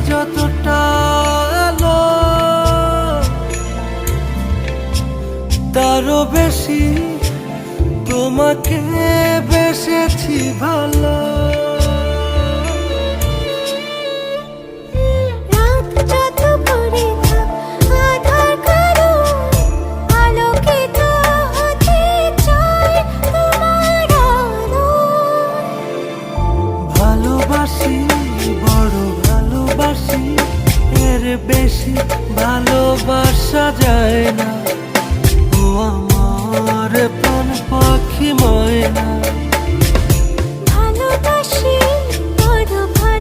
যতটা আলো তারও বেশি তোমাকে বেসেছি ভালো। ভালোবাসি, বড় ভালোবাসি, এর বেশি ভালো